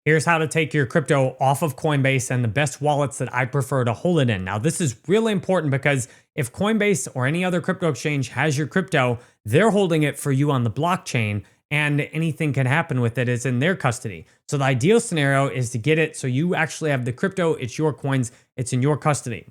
Here's how to take your crypto off of Coinbase and the best wallets that I prefer to hold it in. Now, this is really important because if Coinbase or any other crypto exchange has your crypto, they're holding it for you on the blockchain and anything can happen with it is in their custody. So the ideal scenario is to get it so you actually have the crypto, it's your coins, it's in your custody.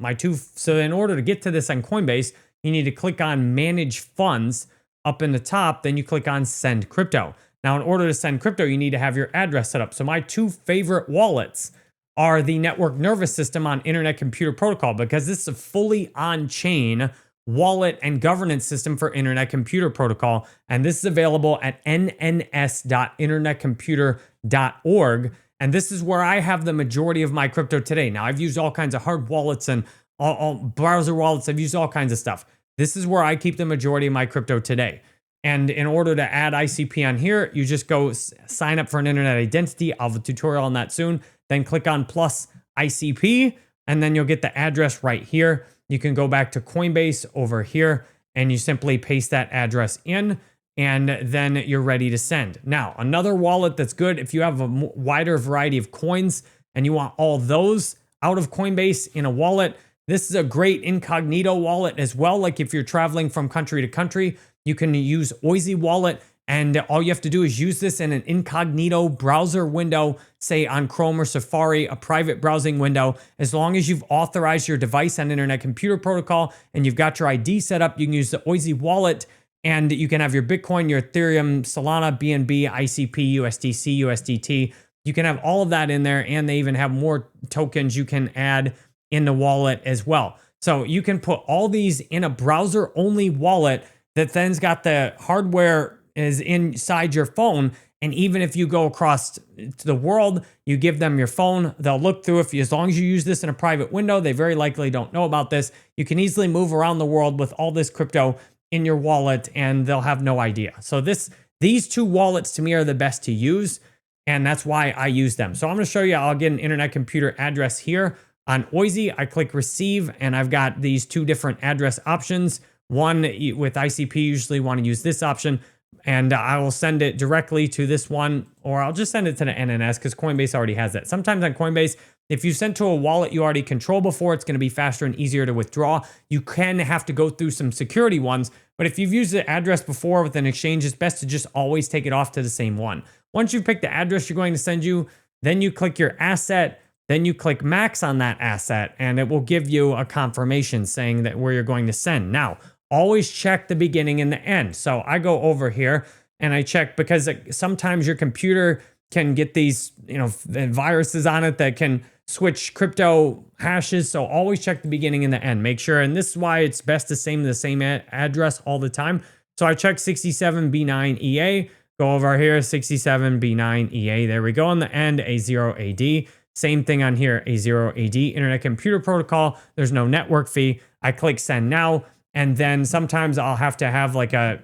So in order to get to this on Coinbase, you need to click on Manage Funds up in the top, then you click on Send Crypto. Now, in order to send crypto, you need to have your address set up. So my two favorite wallets are the network nervous system on Internet Computer Protocol, because this is a fully on-chain wallet and governance system for Internet Computer Protocol. And this is available at nns.internetcomputer.org. And this is where I have the majority of my crypto today. Now, I've used all kinds of hard wallets and all browser wallets. I've used all kinds of stuff. This is where I keep the majority of my crypto today. And in order to add ICP on here, you just go sign up for an internet identity. I'll have a tutorial on that soon. Then click on plus ICP, and then you'll get the address right here. You can go back to Coinbase over here, and you simply paste that address in, and then you're ready to send. Now, another wallet that's good if you have a wider variety of coins and you want all those out of Coinbase in a wallet, this is a great incognito wallet as well. Like if you're traveling from country to country, you can use OISY Wallet, and all you have to do is use this in an incognito browser window, say on Chrome or Safari, a private browsing window. As long as you've authorized your device on Internet Computer Protocol and you've got your ID set up, you can use the OISY Wallet, and you can have your Bitcoin, your Ethereum, Solana, BNB, ICP, USDC, USDT. You can have all of that in there, and they even have more tokens you can add in the wallet as well. So you can put all these in a browser-only wallet that then's got the hardware is inside your phone. And even if you go across to the world, you give them your phone, they'll look through it. As long as you use this in a private window, they very likely don't know about this. You can easily move around the world with all this crypto in your wallet, and they'll have no idea. So these two wallets to me are the best to use, and that's why I use them. So I'm going to show you, I'll get an Internet Computer address here on OISY. I click Receive, and I've got these two different address options. One with ICP, usually want to use this option, and I will send it directly to this one, or I'll just send it to the NNS because Coinbase already has that. Sometimes on Coinbase, if you send to a wallet you already control before, it's going to be faster and easier to withdraw. You can have to go through some security ones, but if you've used the address before with an exchange, it's best to just always take it off to the same one. Once you've picked the address you're going to send you, then you click your asset, then you click max on that asset, and it will give you a confirmation saying that where you're going to send. Now, always check the beginning and the end. So I go over here and I check, because sometimes your computer can get these, viruses on it that can switch crypto hashes. So always check the beginning and the end. Make sure, and this is why it's best to save the same address all the time. So I check 67B9EA, go over here, 67B9EA. There we go. On the end, A0AD. Same thing on here, A0AD, Internet Computer Protocol. There's no network fee. I click Send Now. And then sometimes I'll have to have like a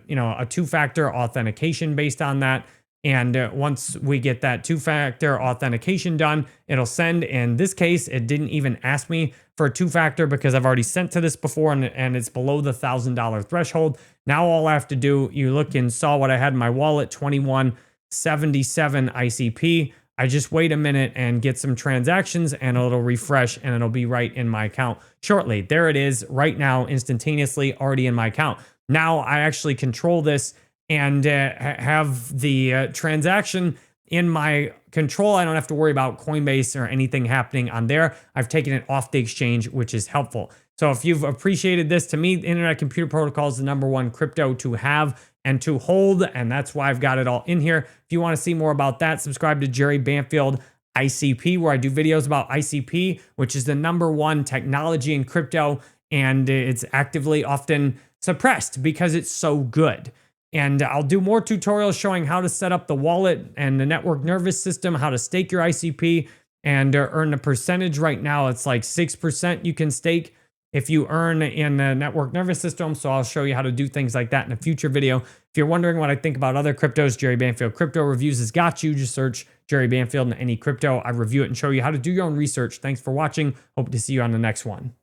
two-factor authentication based on that. And once we get that two-factor authentication done, it'll send. In this case, it didn't even ask me for a two-factor because I've already sent to this before, and it's below the $1,000 threshold. Now all I have to do, you look and saw what I had in my wallet, 2177 ICP. I just wait a minute and get some transactions, and it'll refresh, and it'll be right in my account shortly. There it is right now, instantaneously already in my account. Now I actually control this and have the transaction in my control. I don't have to worry about Coinbase or anything happening on there. I've taken it off the exchange, which is helpful. So if you've appreciated this, to me, the Internet Computer Protocol is the #1 crypto to have and to hold, and that's why I've got it all in here. If you want to see more about that, subscribe to Jerry Banfield ICP, where I do videos about ICP, which is the #1 technology in crypto, and it's actively often suppressed because it's so good. And I'll do more tutorials showing how to set up the wallet and the network nervous system, how to stake your ICP and earn a percentage. Right now, it's like 6% you can stake if you earn in the network nervous system. So I'll show you how to do things like that in a future video. If you're wondering what I think about other cryptos, Jerry Banfield Crypto Reviews has got you. Just search Jerry Banfield in any crypto. I review it and show you how to do your own research. Thanks for watching. Hope to see you on the next one.